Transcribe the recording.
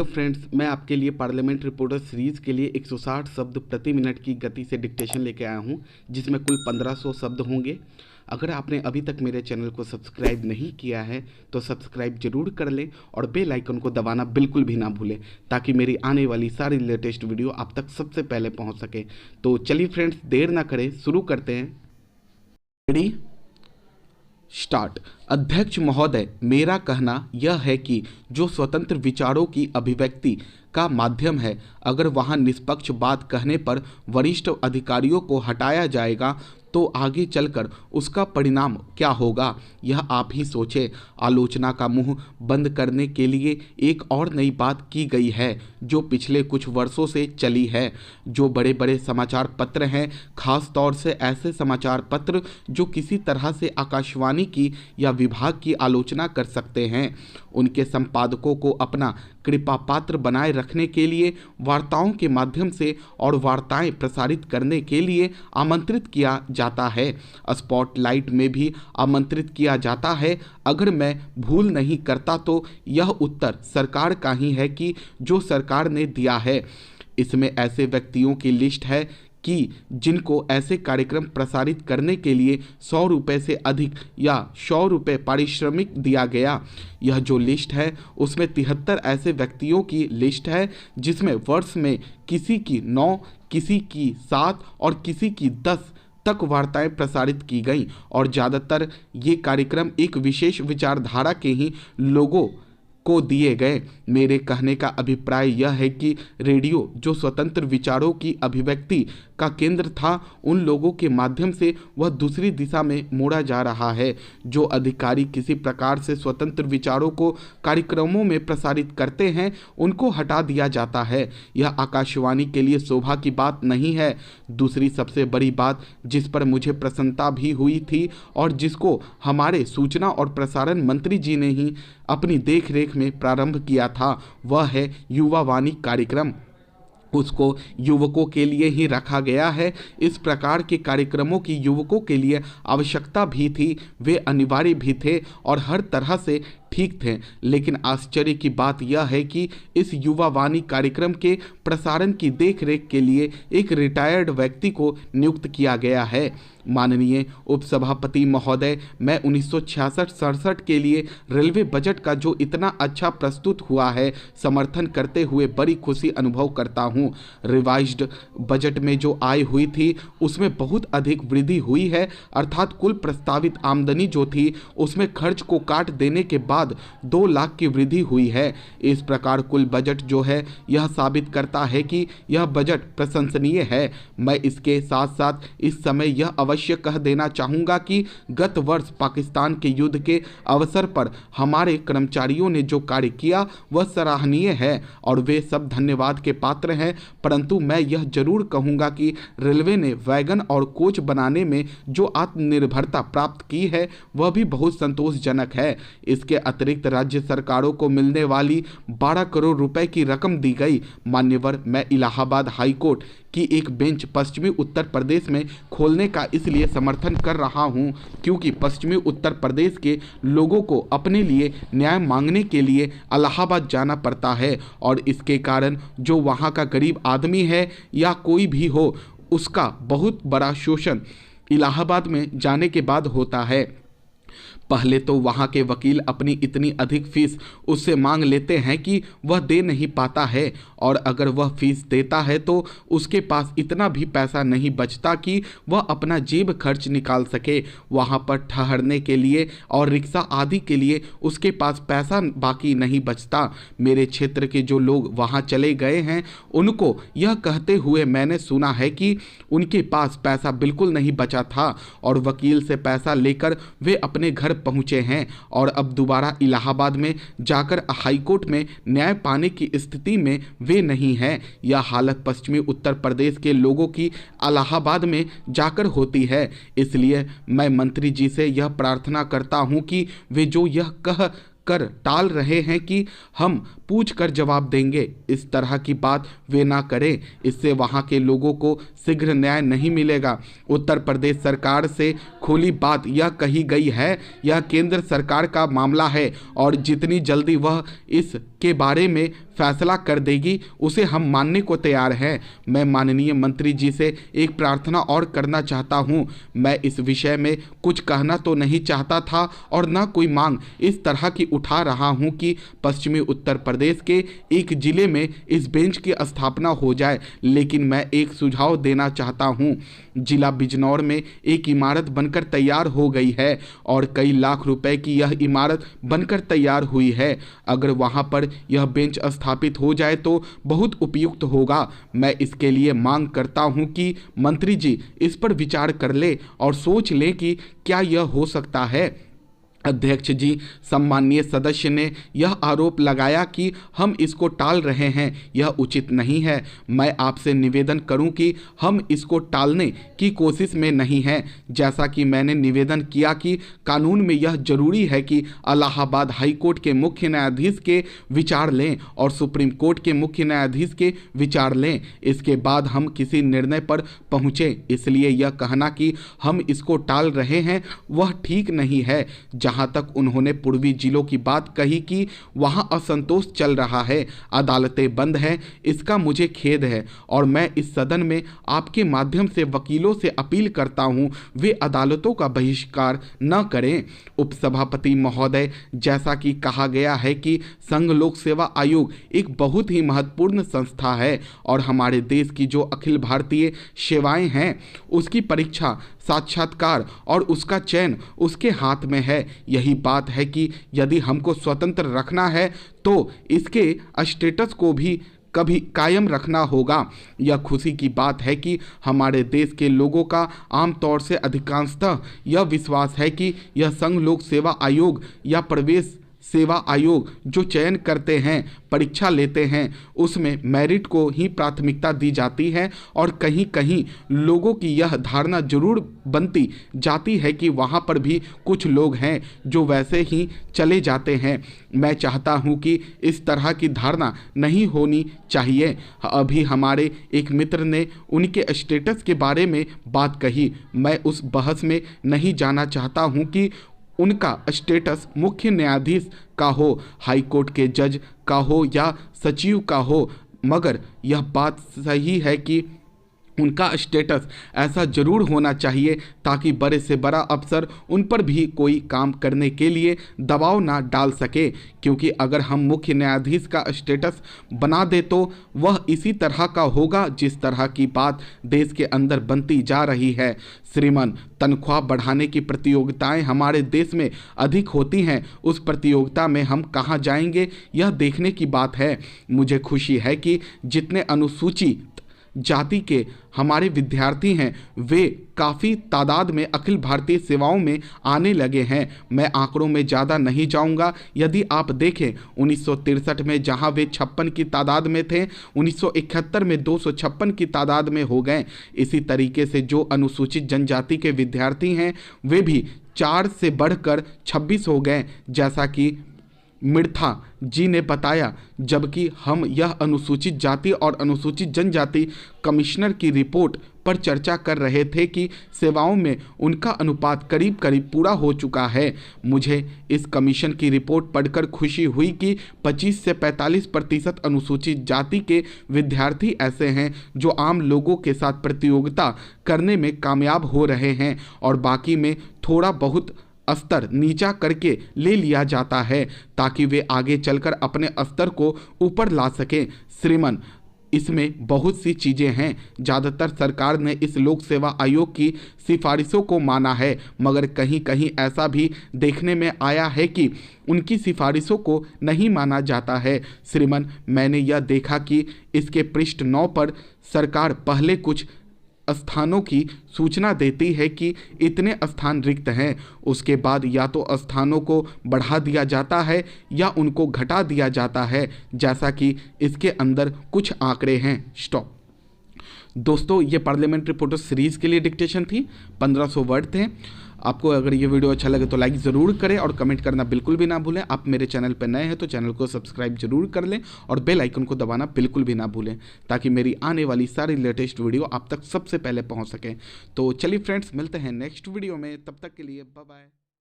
तो फ्रेंड्स, मैं आपके लिए पार्लियामेंट रिपोर्टर सीरीज़ के लिए 160 शब्द प्रति मिनट की गति से डिक्टेशन लेके आया हूँ, जिसमें कुल 1500 शब्द होंगे। अगर आपने अभी तक मेरे चैनल को सब्सक्राइब नहीं किया है तो सब्सक्राइब जरूर कर लें और बेल आइकन को दबाना बिल्कुल भी ना भूलें, ताकि मेरी आने वाली सारी लेटेस्ट वीडियो आप तक सबसे पहले पहुंच सके। तो चलिए फ्रेंड्स, देर ना करें, शुरू करते हैं। Ready, start. अध्यक्ष महोदय, मेरा कहना यह है कि जो स्वतंत्र विचारों की अभिव्यक्ति का माध्यम है, अगर वहां निष्पक्ष बात कहने पर वरिष्ठ अधिकारियों को हटाया जाएगा तो आगे चलकर उसका परिणाम क्या होगा, यह आप ही सोचें। आलोचना का मुंह बंद करने के लिए एक और नई बात की गई है जो पिछले कुछ वर्षों से चली है। जो बड़े बड़े समाचार पत्र हैं, खास तौर से ऐसे समाचार पत्र जो किसी तरह से आकाशवाणी की या विभाग की आलोचना कर सकते हैं, उनके संपादकों को अपना कृपा पात्र बनाए रखने के लिए वार्ताओं के माध्यम से और वार्ताएं प्रसारित करने के लिए आमंत्रित किया जाता है। स्पॉटलाइट में भी आमंत्रित किया जाता है। अगर मैं भूल नहीं करता तो यह उत्तर सरकार का ही है कि जो सरकार ने दिया है। इसमें ऐसे व्यक्तियों की लिस्ट है कि जिनको ऐसे कार्यक्रम प्रसारित करने के लिए 100 रुपये से अधिक या 100 रुपये पारिश्रमिक दिया गया। यह जो लिस्ट है उसमें 73 ऐसे व्यक्तियों की लिस्ट है जिसमें वर्ष में किसी की 9, किसी की 7 और किसी की 10 तक वार्ताएं प्रसारित की गईं, और ज़्यादातर ये कार्यक्रम एक विशेष विचारधारा के ही लोगों को दिए गए। मेरे कहने का अभिप्राय यह है कि रेडियो जो स्वतंत्र विचारों की अभिव्यक्ति का केंद्र था, उन लोगों के माध्यम से वह दूसरी दिशा में मोड़ा जा रहा है। जो अधिकारी किसी प्रकार से स्वतंत्र विचारों को कार्यक्रमों में प्रसारित करते हैं, उनको हटा दिया जाता है। यह आकाशवाणी के लिए शोभा की बात नहीं है। दूसरी सबसे बड़ी बात जिस पर मुझे प्रसन्नता भी हुई थी और जिसको हमारे सूचना और प्रसारण मंत्री जी ने ही अपनी देखरेख में प्रारंभ किया था, वह है युवा वाणी कार्यक्रम। उसको युवकों के लिए ही रखा गया है। इस प्रकार के कार्यक्रमों की युवकों के लिए आवश्यकता भी थी, वे अनिवार्य भी थे और हर तरह से ठीक थे। लेकिन आश्चर्य की बात यह है कि इस युवा वाणी कार्यक्रम के प्रसारण की देखरेख के लिए एक रिटायर्ड व्यक्ति को नियुक्त किया गया है। माननीय उपसभापति महोदय, मैं 1966-67 के लिए रेलवे बजट का जो इतना अच्छा प्रस्तुत हुआ है, समर्थन करते हुए बड़ी खुशी अनुभव करता हूँ। रिवाइज्ड बजट में जो आय हुई थी उसमें बहुत अधिक वृद्धि हुई है, अर्थात कुल प्रस्तावित आमदनी जो थी उसमें खर्च को काट देने के बाद 2 लाख की वृद्धि हुई है। इस प्रकार कुल बजट जो है यह साबित करता है कि यह बजट प्रशंसनीय है। मैं इसके साथ साथ इस समय यह अवश्य कह देना चाहूँगा कि गत वर्ष पाकिस्तान के युद्ध के अवसर पर हमारे कर्मचारियों ने जो कार्य किया वह सराहनीय है और वे सब धन्यवाद के पात्र हैं। परंतु मैं यह जरूर कहूँगा कि रेलवे ने वैगन और कोच बनाने में जो आत्मनिर्भरता प्राप्त की है वह भी बहुत संतोषजनक है। इसके अतिरिक्त राज्य सरकारों को मिलने वाली 12 करोड़ रुपए की रकम दी गई। मान्यवर, मैं इलाहाबाद हाई कोर्ट की एक बेंच पश्चिमी उत्तर प्रदेश में खोलने का इसलिए समर्थन कर रहा हूं क्योंकि पश्चिमी उत्तर प्रदेश के लोगों को अपने लिए न्याय मांगने के लिए इलाहाबाद जाना पड़ता है, और इसके कारण जो वहां का गरीब आदमी है या कोई भी हो, उसका बहुत बड़ा शोषण इलाहाबाद में जाने के बाद होता है। पहले तो वहाँ के वकील अपनी इतनी अधिक फीस उससे मांग लेते हैं कि वह दे नहीं पाता है, और अगर वह फीस देता है तो उसके पास इतना भी पैसा नहीं बचता कि वह अपना जेब खर्च निकाल सके। वहाँ पर ठहरने के लिए और रिक्शा आदि के लिए उसके पास पैसा बाकी नहीं बचता। मेरे क्षेत्र के जो लोग वहाँ चले गए हैं उनको यह कहते हुए मैंने सुना है कि उनके पास पैसा बिल्कुल नहीं बचा था और वकील से पैसा लेकर वे अपने घर पहुंचे हैं और अब दोबारा इलाहाबाद में जाकर हाईकोर्ट में न्याय पाने की स्थिति में वे नहीं हैं। यह हालत पश्चिमी उत्तर प्रदेश के लोगों की इलाहाबाद में जाकर होती है। इसलिए मैं मंत्री जी से यह प्रार्थना करता हूं कि वे जो यह कह कर टाल रहे हैं कि हम पूछ कर जवाब देंगे, इस तरह की बात वे ना करें। इससे वहाँ के लोगों को शीघ्र न्याय नहीं मिलेगा। उत्तर प्रदेश सरकार से खुली बात यह कही गई है, यह केंद्र सरकार का मामला है और जितनी जल्दी वह इस के बारे में फैसला कर देगी उसे हम मानने को तैयार हैं। मैं माननीय मंत्री जी से एक प्रार्थना और करना चाहता हूं। मैं इस विषय में कुछ कहना तो नहीं चाहता था और न कोई मांग इस तरह की उठा रहा हूं कि पश्चिमी उत्तर प्रदेश के एक जिले में इस बेंच की स्थापना हो जाए, लेकिन मैं एक सुझाव देना चाहता हूं। जिला बिजनौर में एक इमारत बनकर तैयार हो गई है और कई लाख रुपए की यह इमारत बनकर तैयार हुई है। अगर वहां पर यह बेंच स्थापित हो जाए तो बहुत उपयुक्त होगा। मैं इसके लिए मांग करता हूं कि मंत्री जी इस पर विचार कर ले और सोच लें कि क्या यह हो सकता है। अध्यक्ष जी, सम्माननीय सदस्य ने यह आरोप लगाया कि हम इसको टाल रहे हैं। यह उचित नहीं है। मैं आपसे निवेदन करूं कि हम इसको टालने की कोशिश में नहीं हैं। जैसा कि मैंने निवेदन किया कि कानून में यह जरूरी है कि इलाहाबाद हाई कोर्ट के मुख्य न्यायाधीश के विचार लें और सुप्रीम कोर्ट के मुख्य न्यायाधीश के विचार लें, इसके बाद हम किसी निर्णय पर पहुँचें। इसलिए यह कहना कि हम इसको टाल रहे हैं वह ठीक नहीं है। जहां तक उन्होंने पूर्वी जिलों की बात कही कि वहां असंतोष चल रहा है, अदालतें बंद हैं, इसका मुझे खेद है और मैं इस सदन में आपके माध्यम से वकीलों से अपील करता हूं वे अदालतों का बहिष्कार न करें। उपसभापति महोदय, जैसा कि कहा गया है कि संघ लोक सेवा आयोग एक बहुत ही महत्वपूर्ण संस्था है और हमारे देश की जो अखिल भारतीय सेवाएं हैं उसकी परीक्षा, साक्षात्कार और उसका चयन उसके हाथ में है। यही बात है कि यदि हमको स्वतंत्र रखना है तो इसके स्टेटस को भी कभी कायम रखना होगा। यह खुशी की बात है कि हमारे देश के लोगों का आमतौर से अधिकांशतः यह विश्वास है कि यह संघ लोक सेवा आयोग या प्रवेश सेवा आयोग जो चयन करते हैं, परीक्षा लेते हैं, उसमें मेरिट को ही प्राथमिकता दी जाती है और कहीं कहीं लोगों की यह धारणा जरूर बनती जाती है कि वहाँ पर भी कुछ लोग हैं जो वैसे ही चले जाते हैं। मैं चाहता हूँ कि इस तरह की धारणा नहीं होनी चाहिए। अभी हमारे एक मित्र ने उनके स्टेटस के बारे में बात कही। मैं उस बहस में नहीं जाना चाहता हूँ कि उनका स्टेटस मुख्य न्यायाधीश का हो, हाई कोर्ट के जज का हो या सचिव का हो, मगर यह बात सही है कि उनका स्टेटस ऐसा जरूर होना चाहिए ताकि बड़े से बड़ा अफसर उन पर भी कोई काम करने के लिए दबाव ना डाल सके, क्योंकि अगर हम मुख्य न्यायाधीश का स्टेटस बना दे तो वह इसी तरह का होगा जिस तरह की बात देश के अंदर बनती जा रही है। श्रीमान, तनख्वाह बढ़ाने की प्रतियोगिताएं हमारे देश में अधिक होती हैं, उस प्रतियोगिता में हम कहां जाएंगे यह देखने की बात है। मुझे खुशी है कि जितने अनुसूचित जाति के हमारे विद्यार्थी हैं वे काफ़ी तादाद में अखिल भारतीय सेवाओं में आने लगे हैं। मैं आंकड़ों में ज़्यादा नहीं जाऊंगा। यदि आप देखें 1963 में जहां वे 56 की तादाद में थे, 1971 में 256 की तादाद में हो गए। इसी तरीके से जो अनुसूचित जनजाति के विद्यार्थी हैं वे भी 4 से बढ़कर 26 हो गए, जैसा कि मिर्था जी ने बताया। जबकि हम यह अनुसूचित जाति और अनुसूचित जनजाति कमिश्नर की रिपोर्ट पर चर्चा कर रहे थे कि सेवाओं में उनका अनुपात करीब करीब पूरा हो चुका है। मुझे इस कमीशन की रिपोर्ट पढ़कर खुशी हुई कि 25 से 45% अनुसूचित जाति के विद्यार्थी ऐसे हैं जो आम लोगों के साथ प्रतियोगिता करने में कामयाब हो रहे हैं और बाकी में थोड़ा बहुत स्तर नीचा करके ले लिया जाता है ताकि वे आगे चलकर अपने स्तर को ऊपर ला सकें। श्रीमान, इसमें बहुत सी चीज़ें हैं। ज़्यादातर सरकार ने इस लोक सेवा आयोग की सिफारिशों को माना है, मगर कहीं कहीं ऐसा भी देखने में आया है कि उनकी सिफारिशों को नहीं माना जाता है। श्रीमान, मैंने यह देखा कि इसके पृष्ठ 9 पर सरकार पहले कुछ स्थानों की सूचना देती है कि इतने स्थान रिक्त हैं, उसके बाद या तो स्थानों को बढ़ा दिया जाता है या उनको घटा दिया जाता है, जैसा कि इसके अंदर कुछ आंकड़े हैं। स्टॉप। दोस्तों, ये पार्लियामेंट रिपोर्टर सीरीज़ के लिए डिक्टेशन थी, 1500 वर्ड थे। आपको अगर ये वीडियो अच्छा लगे तो लाइक ज़रूर करें और कमेंट करना बिल्कुल भी ना भूलें। आप मेरे चैनल पर नए हैं तो चैनल को सब्सक्राइब जरूर कर लें और बेल आइकन को दबाना बिल्कुल भी ना भूलें ताकि मेरी आने वाली सारी लेटेस्ट वीडियो आप तक सबसे पहले पहुंच सके। तो चलिए फ्रेंड्स, मिलते हैं नेक्स्ट वीडियो में, तब तक के लिए बाय बाय।